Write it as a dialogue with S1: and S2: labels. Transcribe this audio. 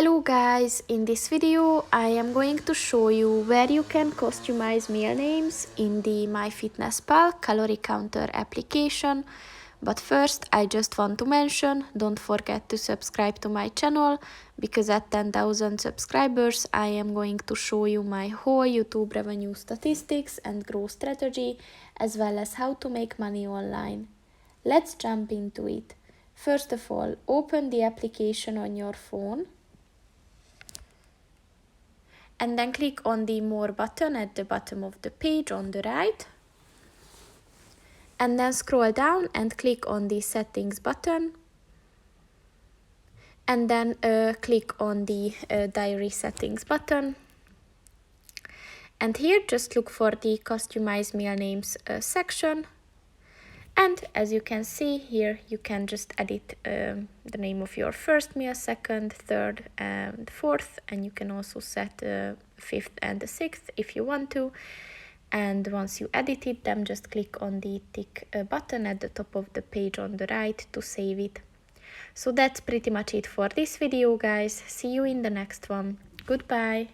S1: Hello guys, in this video I am going to show you where you can customize meal names in the MyFitnessPal Calorie Counter application. But first I just want to mention, don't forget to subscribe to my channel, because at 10,000 subscribers I am going to show you my whole YouTube revenue statistics and growth strategy, as well as how to make money online. Let's jump into it. First of all, open the application on your phone. And then click on the More button at the bottom of the page on the right. And then scroll down and click on the Settings button. And then click on the Diary Settings button. And here just look for the Customize Meal Names section. And as you can see here, you can just edit the name of your first meal, second, third, and fourth. And you can also set fifth and the sixth if you want to. And once you edit it, then just click on the tick button at the top of the page on the right to save it. So that's pretty much it for this video, guys. See you in the next one. Goodbye.